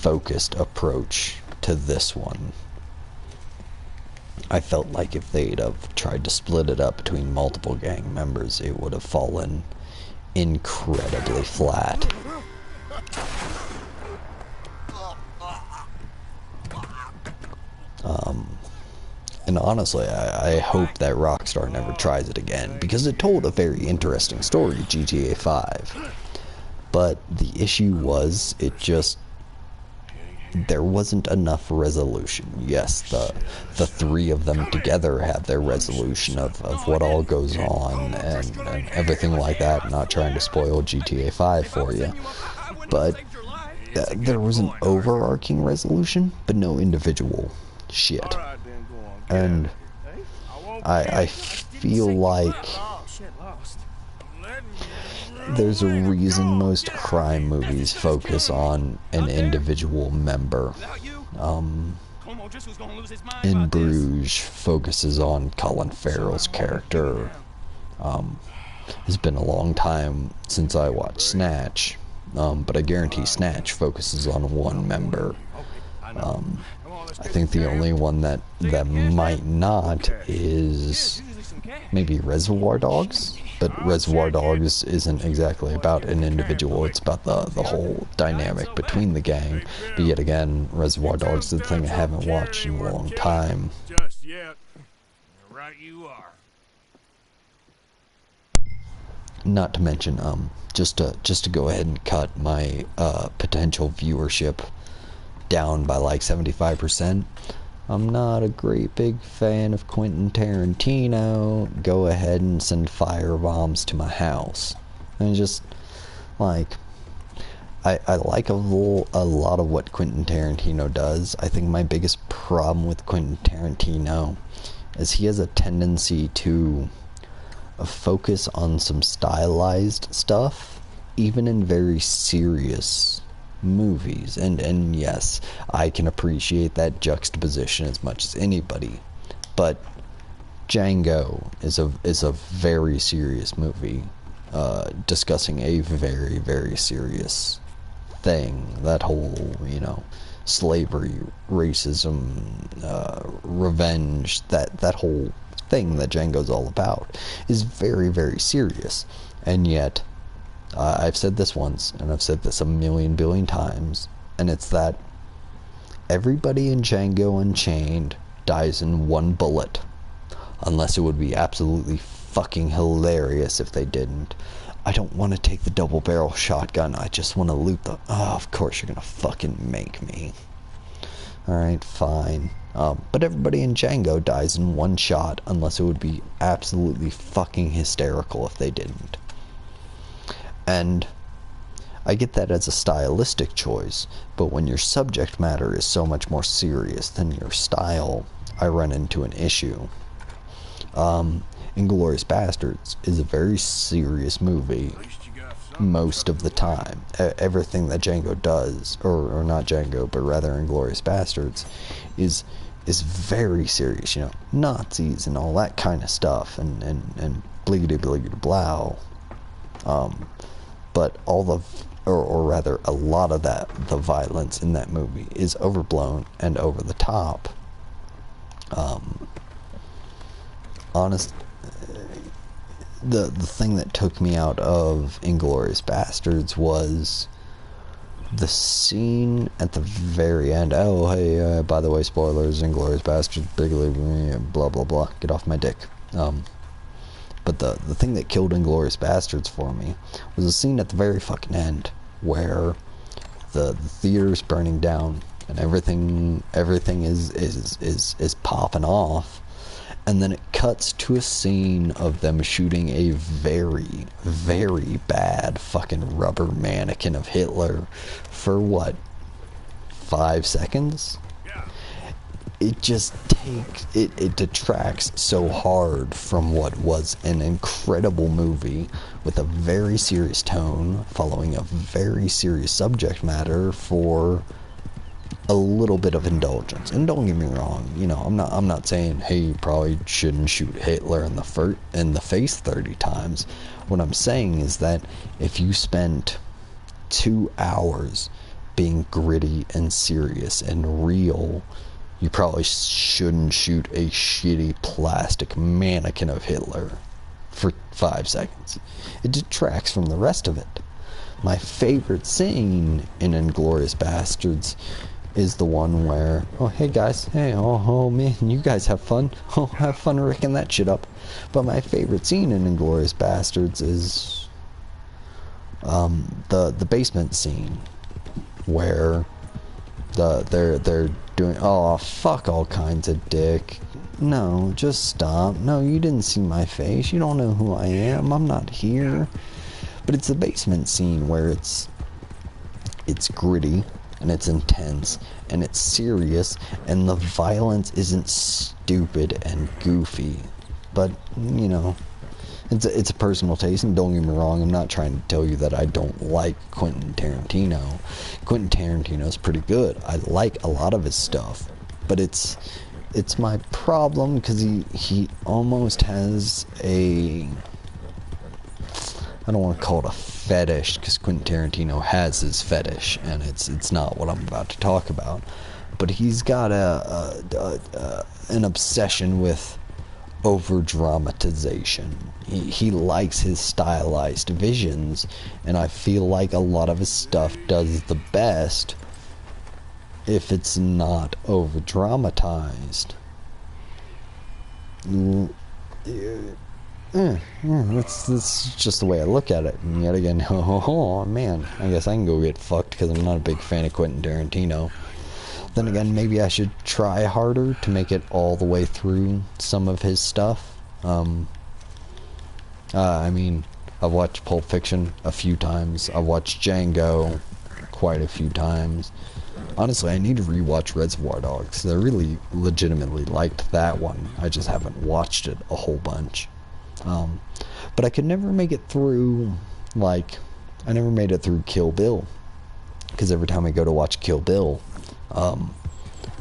focused approach to this one. I felt like if they'd have tried to split it up between multiple gang members, it would have fallen incredibly flat. And honestly, I hope that Rockstar never tries it again, because it told a very interesting story, GTA 5. But the issue was, there wasn't enough resolution. Yes, the three of them together have their resolution of what all goes on and everything like that. Not trying to spoil GTA 5 for you, but there was an overarching resolution, but no individual shit. And I feel like there's a reason most crime movies focus on an individual member. In Bruges focuses on Colin Farrell's character. It's been a long time since I watched Snatch, but I guarantee Snatch focuses on one member. I think the only one that might not is maybe Reservoir Dogs, but Reservoir Dogs isn't exactly about an individual, it's about the whole dynamic between the gang. But yet again, Reservoir Dogs is the thing I haven't watched in a long time. Just yet. Right you are. Not to mention, just to go ahead and cut my potential viewership down by like 75%. I'm not a great big fan of Quentin Tarantino. Go ahead and send firebombs to my house. And just like, I like a lot of what Quentin Tarantino does. I think my biggest problem with Quentin Tarantino is he has a tendency to focus on some stylized stuff, even in very serious movies. And yes, I can appreciate that juxtaposition as much as anybody, but Django is a very serious movie, discussing a very, very serious thing. That whole, slavery, racism, revenge, that whole thing that Django's all about is very, very serious. And yet, I've said this once, and I've said this a million billion times, and it's that everybody in Django Unchained dies in one bullet, unless it would be absolutely fucking hilarious if they didn't. I don't want to take the double barrel shotgun, I just want to loot the... Oh, of course you're gonna fucking make me. Alright, fine. But everybody in Django dies in one shot, unless it would be absolutely fucking hysterical if they didn't. And I get that as a stylistic choice, but when your subject matter is so much more serious than your style, I run into an issue. Inglourious Basterds is a very serious movie most of the time. Everything that Django does, or not Django, but rather Inglourious Basterds, is very serious, Nazis and all that kind of stuff, and bliggity bliggity blow. But or rather a lot of the violence in that movie is overblown and over the top. The thing that took me out of Inglourious Basterds was the scene at the very end. Oh, hey, by the way, spoilers, Inglourious Basterds, blah, blah, blah, get off my dick. But the thing that killed Inglourious Basterds for me was a scene at the very fucking end where the theater's burning down and everything is popping off, and then it cuts to a scene of them shooting a very, very bad fucking rubber mannequin of Hitler for what, 5 seconds? It just it detracts so hard from what was an incredible movie with a very serious tone following a very serious subject matter for a little bit of indulgence. And don't get me wrong, I'm not saying, hey, you probably shouldn't shoot Hitler in the face 30 times. What I'm saying is that if you spent 2 hours being gritty and serious and real, you probably shouldn't shoot a shitty plastic mannequin of Hitler for 5 seconds. It detracts from the rest of it. My favorite scene in Inglourious Bastards is the one where, oh hey guys, hey, oh man, you guys have fun. Oh, have fun wrecking that shit up. But my favorite scene in Inglourious Bastards is the basement scene where they're doing, oh fuck all kinds of dick. No, just stop. No, you didn't see my face. You don't know who I am. I'm not here. But it's the basement scene where it's gritty and it's intense and it's serious and the violence isn't stupid and goofy. But, you know, it's a personal taste, and don't get me wrong, I'm not trying to tell you that I don't like Quentin Tarantino. Quentin Tarantino's pretty good. I like a lot of his stuff, but it's my problem because he almost has a, I don't want to call it a fetish, because Quentin Tarantino has his fetish, and it's not what I'm about to talk about. But he's got an obsession with over dramatization. He likes his stylized visions, and I feel like a lot of his stuff does the best if it's not over dramatized. That's just the way I look at it. And yet again, oh man, I guess I can go get fucked because I'm not a big fan of Quentin Tarantino. Then again, maybe I should try harder to make it all the way through some of his stuff. I mean, I've watched Pulp Fiction a few times. I've watched Django quite a few times. Honestly, I need to rewatch Reservoir Dogs. I really legitimately liked that one. I just haven't watched it a whole bunch. But I could never make it through, like, I never made it through Kill Bill. Because every time I go to watch Kill Bill,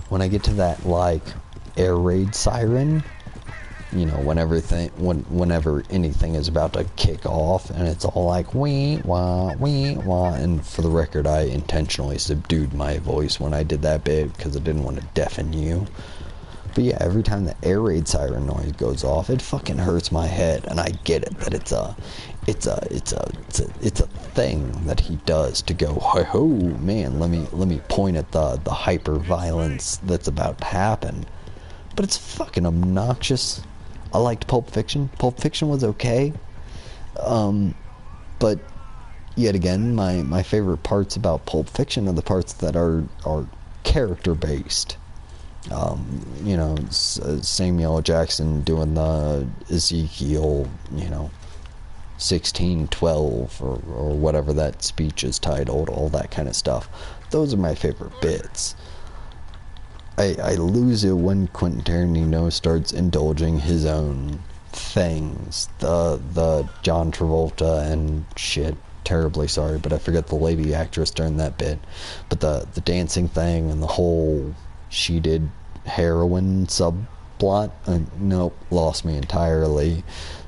when I get to that, like, air raid siren, you know, whenever anything is about to kick off, and it's all like, wee, wah, and for the record, I intentionally subdued my voice when I did that bit, because I didn't want to deafen you. But yeah, every time the air raid siren noise goes off, it fucking hurts my head, and I get it that it's a thing that he does to go, ho man, let me point at the hyper violence that's about to happen. But it's fucking obnoxious. I liked Pulp Fiction. Pulp Fiction was okay. But yet again, my favorite parts about Pulp Fiction are the parts that are character based. You know, Samuel Jackson doing the Ezekiel, you know, 1612 or whatever that speech is titled, all that kind of stuff. Those are my favorite bits. I lose it when Quentin Tarantino starts indulging his own things. The John Travolta and shit. Terribly sorry, but I forget the lady actress during that bit. But the dancing thing and the whole she did heroin subplot. Nope, lost me entirely.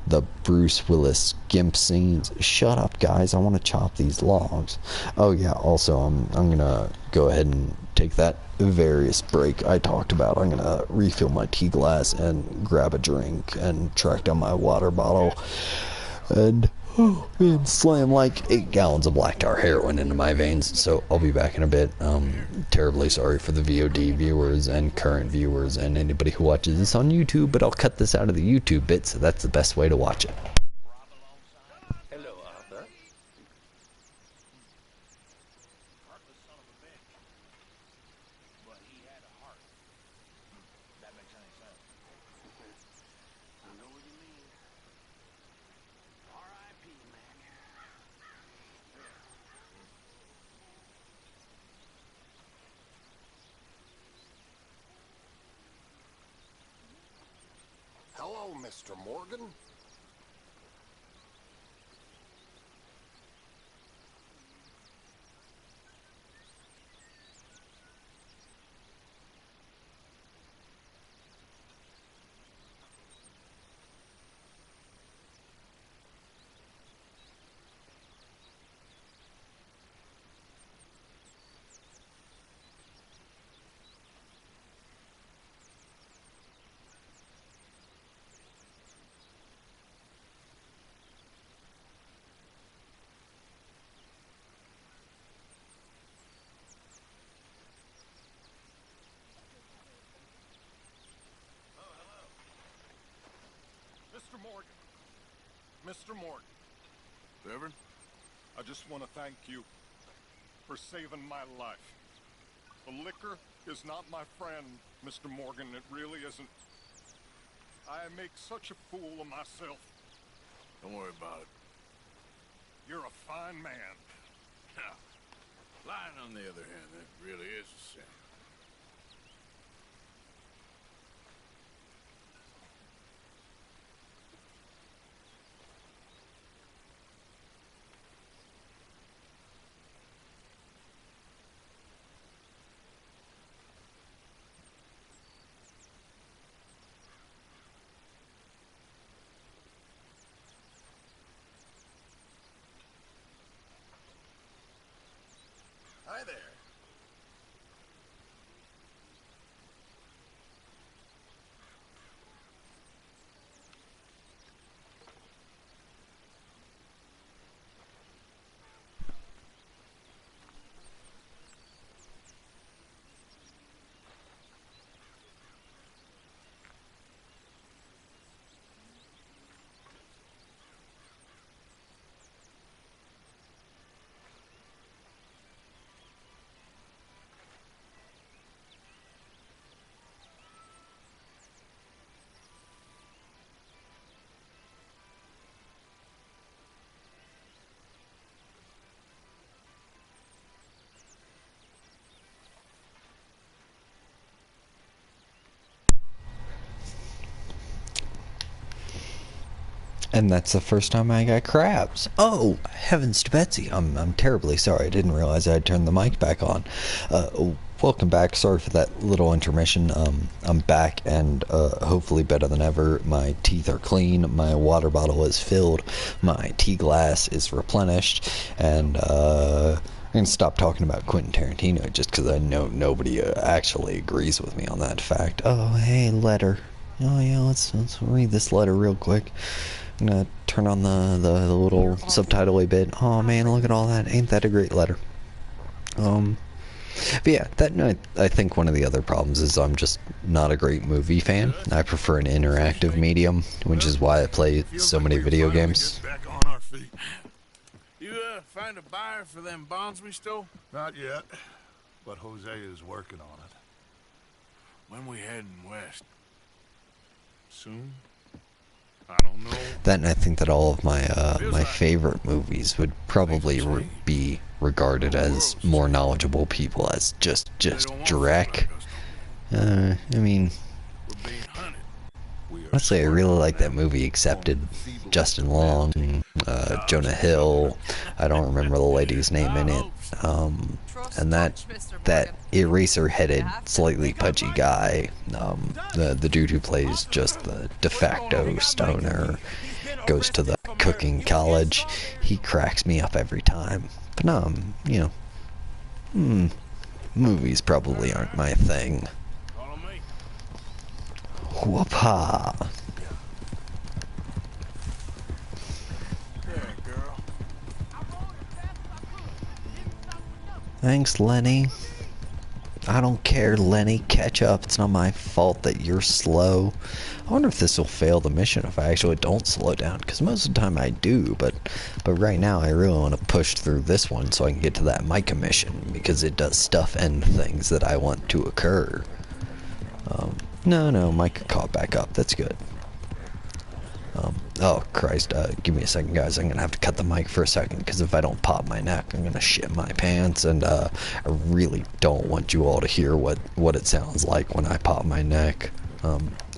The Bruce Willis gimp scenes. Shut up, guys! I want to chop these logs. Oh yeah. Also, I'm gonna go ahead and take that various break I talked about. I'm gonna refill my tea glass and grab a drink and track down my water bottle and slam like 8 gallons of black tar heroin into my veins. So I'll be back in a bit. Terribly sorry for the VOD viewers and current viewers and anybody who watches this on YouTube, but I'll cut this out of the YouTube bit, so that's the best way to watch it. Hello, Arthur. Heartless son of a bitch. But he had a heart. That makes any sense. I know what you mean. R.I.P., man. Hello, Mr. Morgan. Mr. Morgan, Reverend? I just want to thank you for saving my life. The liquor is not my friend, Mr. Morgan. It really isn't. I make such a fool of myself. Don't worry about it. You're a fine man. Now, lying on the other hand, that really is a sin. Hi there. And that's the first time I got crabs. Oh, heavens to Betsy. I'm terribly sorry. I didn't realize I had turned the mic back on. Welcome back. Sorry for that little intermission. I'm back and hopefully better than ever. My teeth are clean. My water bottle is filled. My tea glass is replenished. And I'm going to stop talking about Quentin Tarantino just because I know nobody actually agrees with me on that fact. Oh, hey, letter. Oh, yeah, let's read this letter real quick. I'm gonna turn on the little subtitle bit. Oh man, look at all that. Ain't that a great letter? But yeah, that I think one of the other problems is I'm just not a great movie fan. I prefer an interactive medium, which is why I play so many video games. Back on our feet. You find a buyer for them bonds we stole? Not yet, but Jose is working on it. When we heading west? Soon? I don't know. That, and I think that all of my my favorite movies would probably be regarded as more knowledgeable people as just Drek. I mean, honestly, I really like that movie Accepted. Justin Long, Jonah Hill. I don't remember the lady's name in it. And that eraser-headed, slightly pudgy guy, the dude who plays just the de facto stoner, goes to the cooking college. He cracks me up every time. But no, you know, movies probably aren't my thing. Whoop-ha. Thanks, Lenny. I don't care, Lenny. Catch up. It's not my fault that you're slow. I wonder if this will fail the mission if I actually don't slow down, because most of the time I do, but right now I really want to push through this one so I can get to that Micah mission, because it does stuff and things that I want to occur. No, Micah caught back up. That's good. Oh, Christ, give me a second, guys. I'm gonna have to cut the mic for a second, because if I don't pop my neck, I'm gonna shit my pants, and I really don't want you all to hear what it sounds like when I pop my neck.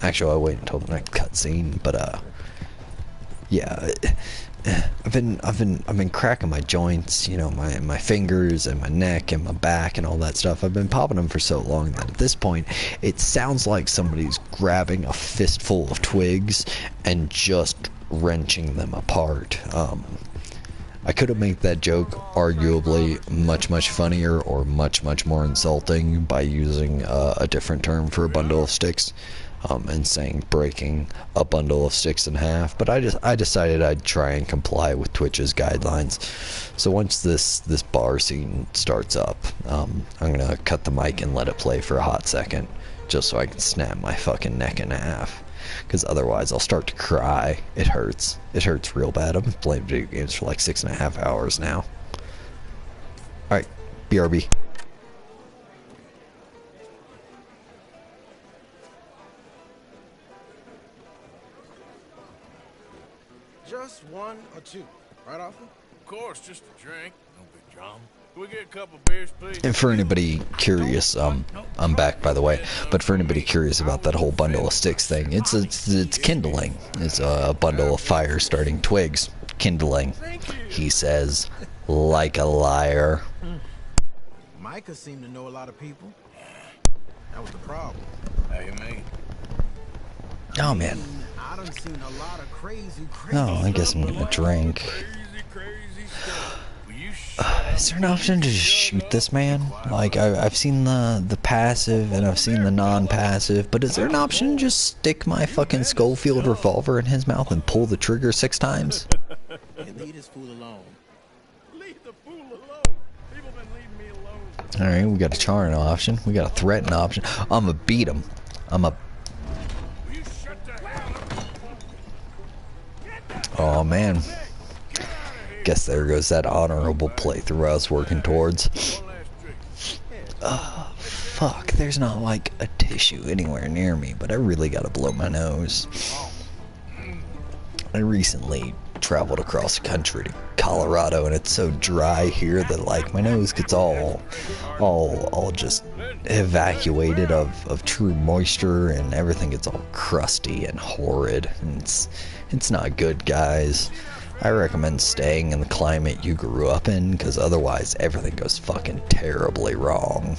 Actually, I'll wait until the next cutscene, but, yeah, I've been cracking my joints, you know, my fingers and my neck and my back and all that stuff. I've been popping them for so long that at this point, it sounds like somebody's grabbing a fistful of twigs and just wrenching them apart. I could have made that joke arguably much funnier or much more insulting by using a different term for a bundle of sticks. And saying breaking a bundle of sticks in half, but I decided I'd try and comply with Twitch's guidelines. So once this bar scene starts up, I'm gonna cut the mic and let it play for a hot second, just so I can snap my fucking neck in half. because otherwise I'll start to cry. It hurts. It hurts real bad. I've been playing video games for like 6.5 hours now. Alright, BRB. Just one or two, right, Arthur? Of course, just a drink. No big drama. Can we get a couple beers, please? And for anybody curious, I'm back by the way. But for anybody curious about that whole bundle of sticks thing, it's kindling. It's a bundle of fire starting twigs. Kindling. He says, like a liar. Micah seemed to know a lot of people. That was the problem. How you mean? Oh man. I done seen a lot of crazy Oh, I guess I'm gonna drink. Crazy stuff. Will you Is there an option to just shoot this man? Like, I've seen the passive and I've seen the non-passive, but is there an option to just stick my fucking Schofield revolver in his mouth and pull the trigger 6 times? Leave this fool alone. Leave the fool alone. People been leaving me alone. Alright, we got a charring option. We got a threaten option. I'ma beat him. Oh man. Guess there goes that honorable playthrough I was working towards. Fuck, there's not like a tissue anywhere near me, but I really gotta blow my nose. I recently traveled across the country to Colorado, and it's so dry here that like my nose gets all just evacuated of true moisture, and everything gets all crusty and horrid, and it's not good, guys. I recommend staying in the climate you grew up in, because otherwise everything goes fucking terribly wrong.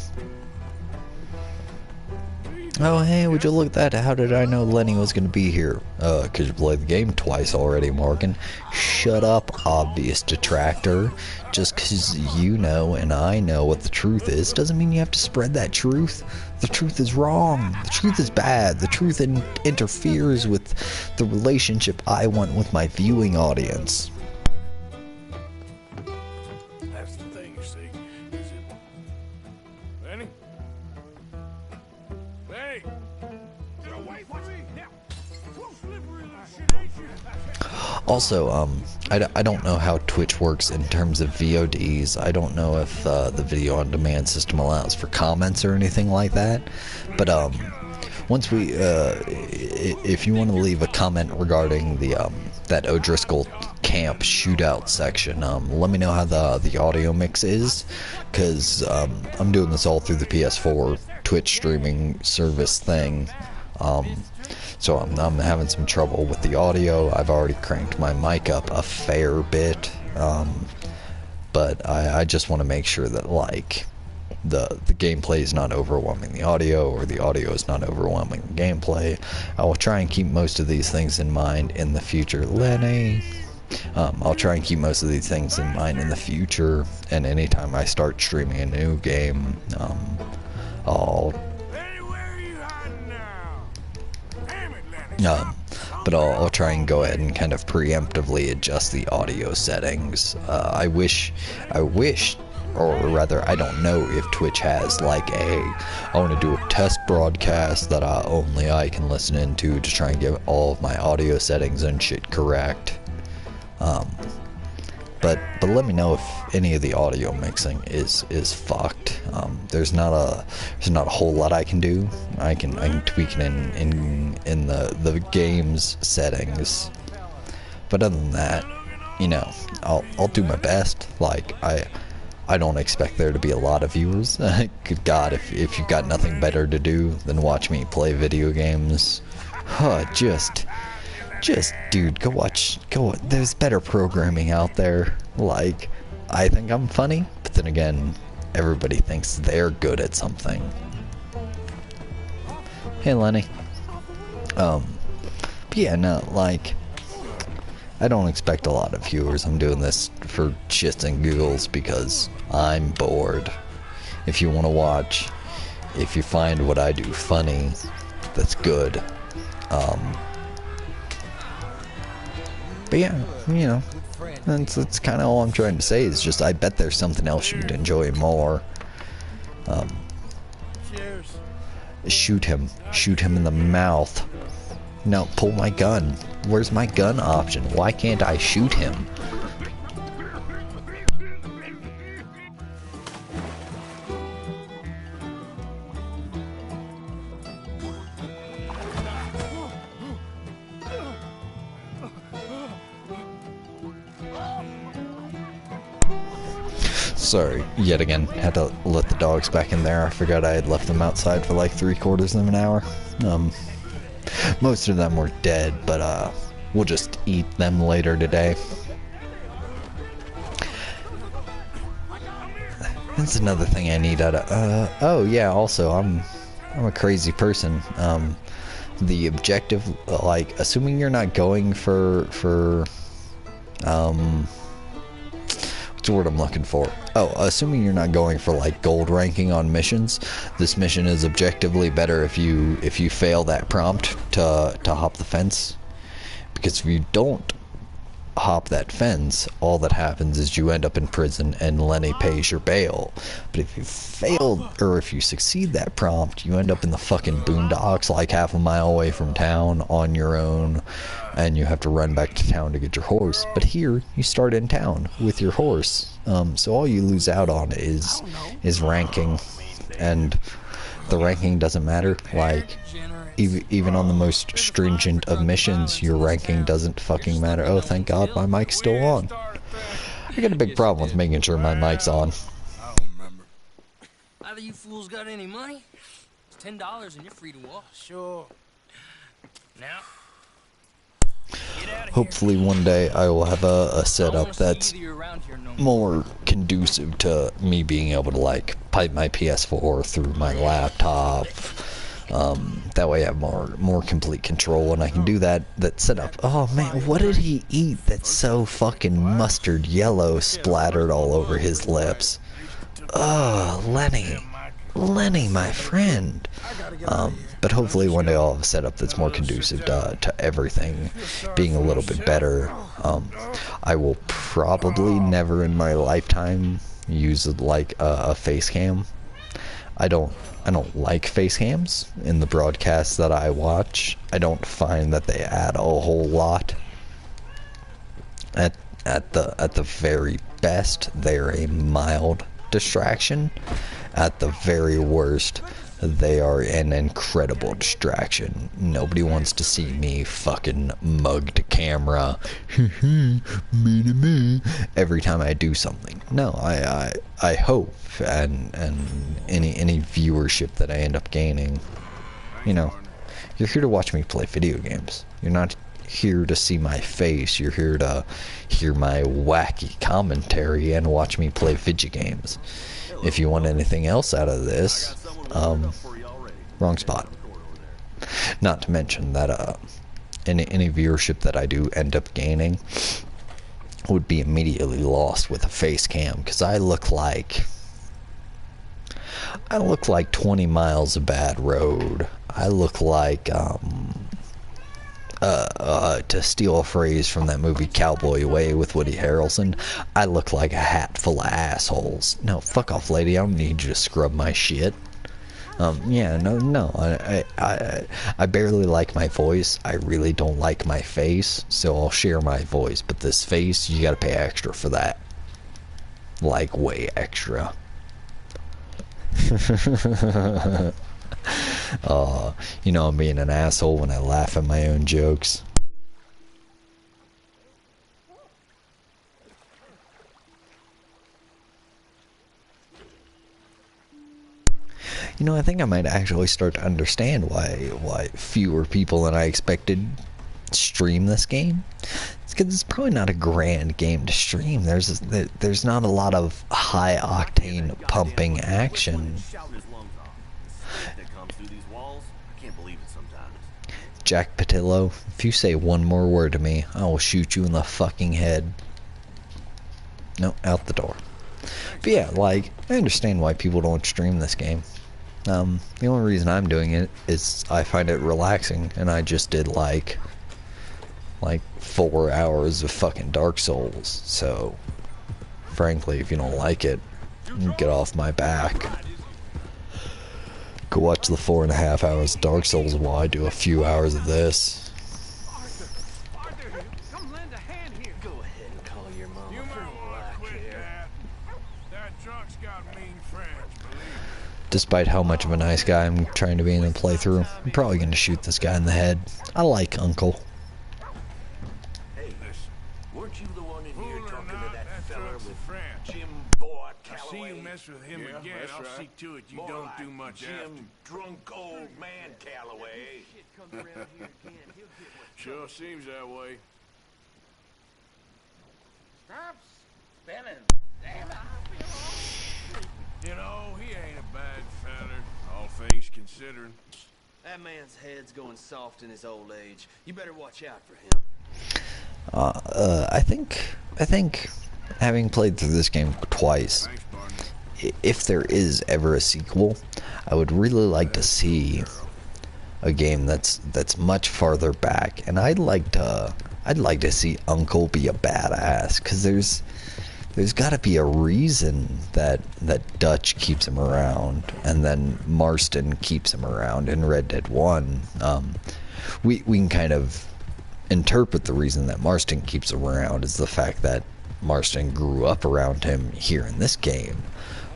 Oh hey, would you look at that? How did I know Lenny was gonna be here? Cause you played the game twice already, Morgan. Shut up, obvious detractor. Just cause you know and I know what the truth is doesn't mean you have to spread that truth. The truth is wrong. The truth is bad. The truth interferes with the relationship I want with my viewing audience. That's the thing, you see. Is it... Lenny? Lenny! Get away from me! Now! Who's slippery little shit, ain't you? Also, I don't know how Twitch works in terms of VODs. I don't know if the video on demand system allows for comments or anything like that. But once we, if you want to leave a comment regarding the that O'Driscoll camp shootout section, let me know how the audio mix is, because I'm doing this all through the PS4 Twitch streaming service thing. So I'm having some trouble with the audio. I've already cranked my mic up a fair bit, but I just want to make sure that like the gameplay is not overwhelming the audio, or the audio is not overwhelming the gameplay. I will try and keep most of these things in mind in the future, Lenny. I'll try and keep most of these things in mind in the future, and anytime I start streaming a new game, I'll but I'll try and go ahead and kind of preemptively adjust the audio settings. I wish, or rather, I don't know if Twitch has like I want to do a test broadcast that only I can listen into to try and get all of my audio settings and shit correct. But let me know if any of the audio mixing is fucked. There's not a whole lot I can do. I can tweak it in the game's settings. But other than that, you know, I'll do my best. Like I don't expect there to be a lot of viewers. Good God, if you've got nothing better to do than watch me play video games, dude, go. There's better programming out there. Like, I think I'm funny, but then again, everybody thinks they're good at something. Hey, Lenny. But yeah, no, like, I don't expect a lot of viewers. I'm doing this for shits and giggles because I'm bored. If you want to watch, if you find what I do funny, that's good. But yeah, you know, that's kind of all I'm trying to say, is just I bet there's something else you'd enjoy more. Cheers. Shoot him in the mouth. No, pull my gun. Where's my gun option? Why can't I shoot him? Sorry, yet again, had to let the dogs back in there. I forgot I had left them outside for like 3/4 of an hour. Most of them were dead, but we'll just eat them later today. That's another thing I need out of, oh yeah, also, I'm a crazy person. The objective, like, assuming you're not going for what's the word I'm looking for? Oh, assuming you're not going for like gold ranking on missions, this mission is objectively better if you fail that prompt to hop the fence. Because if you don't hop that fence, all that happens is you end up in prison and Lenny pays your bail. But if you fail, or if you succeed that prompt, you end up in the fucking boondocks like half a mile away from town on your own, and you have to run back to town to get your horse. But here, you start in town with your horse. So all you lose out on is ranking, and the ranking doesn't matter. Like, even on the most stringent of missions, your ranking doesn't fucking matter. Oh, thank God my mic's still on. I got a big problem with making sure my mic's on. I don't remember. Either you fools got any money? It's $10 and you're free to walk. Sure. Now, hopefully one day I will have a setup that's more conducive to me being able to like pipe my PS4 through my laptop. That way I have more complete control, and I can do that setup. Oh man, what did he eat that's so fucking mustard yellow splattered all over his lips? Oh, Lenny, my friend. But hopefully one day I'll have a setup that's more conducive to everything being a little bit better. I will probably never in my lifetime use like a face cam. I don't like face cams in the broadcasts that I watch. I don't find that they add a whole lot. At the very best, they're a mild distraction. At the very worst, they are an incredible distraction. Nobody wants to see me fucking mug to camera every time I do something. No, I hope and any viewership that I end up gaining, you know, you're here to watch me play video games. You're not here to see my face. You're here to hear my wacky commentary and watch me play video games. If you want anything else out of this, wrong spot. Not to mention that any viewership that I do end up gaining would be immediately lost with a face cam, because I look like 20 miles of bad road. I look like to steal a phrase from that movie Cowboy Way with Woody Harrelson, I look like a hat full of assholes. No, fuck off, lady. I don't need you to scrub my shit. Yeah, no. I barely like my voice. I really don't like my face, so I'll share my voice. But this face, you gotta pay extra for that. Like, way extra. You know I'm being an asshole when I laugh at my own jokes. You know, I think I might actually start to understand why fewer people than I expected stream this game. It's because it's probably not a grand game to stream. There's not a lot of high octane pumping action. Jack Patillo, if you say one more word to me, I will shoot you in the fucking head. No, out the door. But yeah, like, I understand why people don't stream this game. The only reason I'm doing it is I find it relaxing, and I just did like 4 hours of fucking Dark Souls, so frankly, if you don't like it, get off my back. Go watch the 4.5 hours of Dark Souls while I do a few hours of this. Trunk's got mean friends, believe me. Despite how much of a nice guy I'm trying to be in the playthrough, I'm probably going to shoot this guy in the head. I like Uncle. Hey, weren't you the one in here Fool or talking to not, that that fella Trunk's a with friend. Jim Boy I see Calloway? you mess with him Yeah, again, that's I'll right. see to it you More don't like do much Jim after. Drunk Old Man Calloway. Sure seems that way. Stop spinning. Damn it. You know, he ain't a bad feller, all things considering. That man's head's going soft in his old age. You better watch out for him. I think having played through this game twice, Thanks, partner. if there is ever a sequel, I would really like to see a game that's much farther back, and I'd like to see Uncle be a badass, because there's got to be a reason that Dutch keeps him around, and then Marston keeps him around in Red Dead 1. We can kind of interpret the reason that Marston keeps him around as the fact that Marston grew up around him here in this game.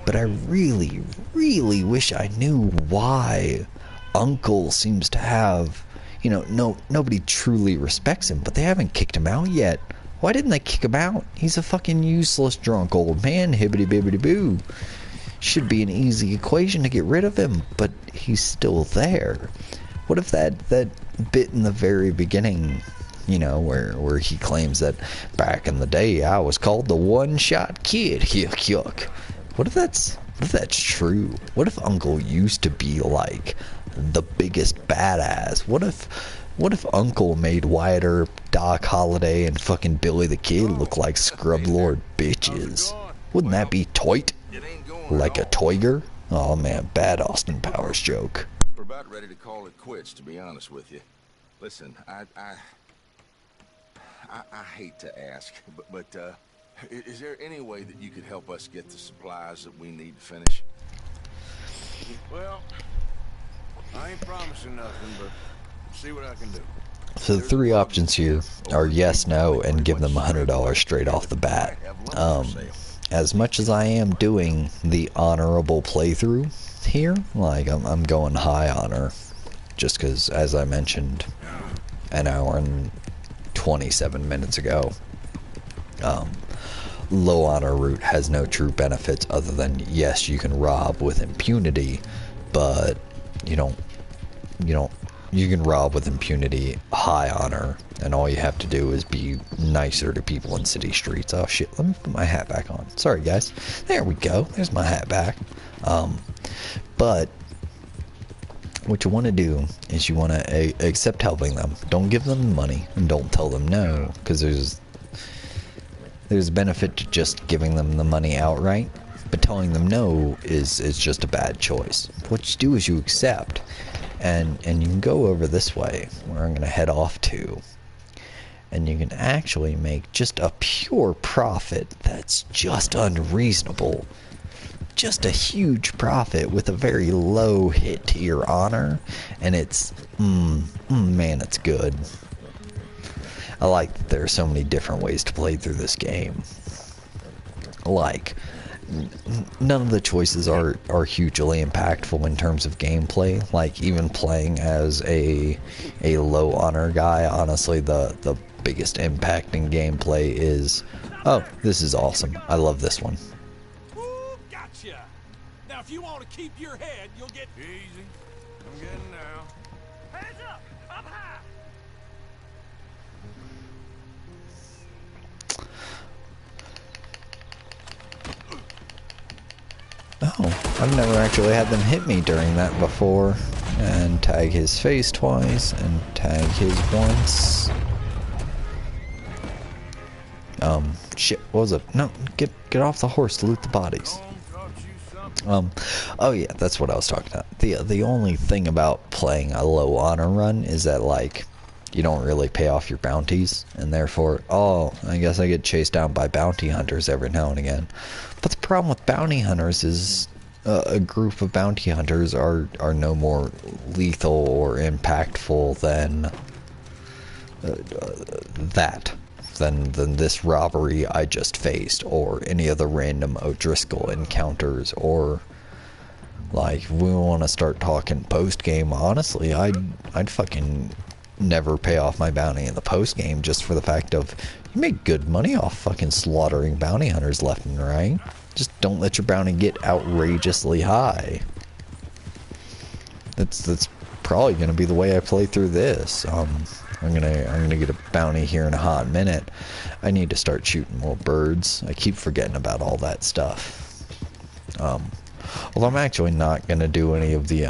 But I really, really wish I knew why Uncle seems to have, you know, nobody truly respects him, but they haven't kicked him out yet. Why didn't they kick him out? He's a fucking useless drunk old man, hibbity bibbity boo. Should be an easy equation to get rid of him, but he's still there. What if that bit in the very beginning, you know, where he claims that back in the day I was called the one-shot kid, yuck. What if that's true? What if Uncle used to be like the biggest badass? What if Uncle made Wyatt Earp, Doc Holliday, and fucking Billy the Kid look like scrub lord bitches? Wouldn't that be toit? Like a toiger? Oh man, bad Austin Powers joke. We're about ready to call it quits, to be honest with you. Listen, I hate to ask, but is there any way that you could help us get the supplies that we need to finish? Well, I ain't promising nothing, but see what I can do. So the three options here are yes, no, and give them $100 straight off the bat. As much as I am doing the honorable playthrough here, like I'm going high honor, just because, as I mentioned an hour and 27 minutes ago, low honor route has no true benefits other than, yes, you can rob with impunity, but you can rob with impunity high honor, and all you have to do is be nicer to people in city streets. Oh shit, let me put my hat back on. Sorry guys. There we go. There's my hat back. But what you want to do is you want to accept helping them. Don't give them money, and don't tell them no, because there's benefit to just giving them the money outright, but telling them no is just a bad choice. What you do is you accept, and you can go over this way, where I'm going to head off to, and you can actually make just a pure profit that's just unreasonable. Just a huge profit with a very low hit to your honor, and it's, man, it's good. I like that there are so many different ways to play through this game. Like, none of the choices are hugely impactful in terms of gameplay. Like, even playing as a low honor guy, honestly, the biggest impact in gameplay is, oh, this is awesome. I love this one. Ooh, gotcha. Now, if you want to keep your head, you'll get Easy. I'm getting now. hands up high. Oh, I've never actually had them hit me during that before. And tag his face twice, and tag his once. Shit, what was it? No, get off the horse, loot the bodies. Oh yeah, that's what I was talking about. The only thing about playing a low honor run is that, like, you don't really pay off your bounties, and therefore, oh, I guess I get chased down by bounty hunters every now and again. But the problem with bounty hunters is a group of bounty hunters are no more lethal or impactful than that. than this robbery I just faced, or any of the random O'Driscoll encounters, or like if we want to start talking post game. Honestly, I'd fucking never pay off my bounty in the post game just for the fact of you make good money off fucking slaughtering bounty hunters left and right. Just don't let your bounty get outrageously high. That's probably gonna be the way I play through this. I'm gonna get a bounty here in a hot minute. I need to start shooting more birds. I keep forgetting about all that stuff. Although I'm actually not gonna do any of the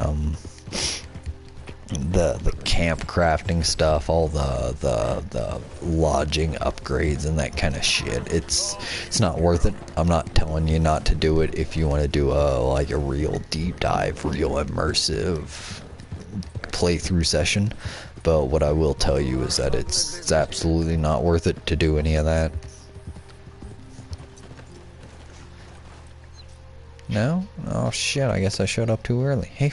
camp crafting stuff, all the lodging upgrades and that kind of shit. It's not worth it. I'm not telling you not to do it if you want to do like a real deep dive, real immersive playthrough session. But what I will tell you is that it's absolutely not worth it to do any of that. No? Oh shit, I guess I showed up too early. Hey,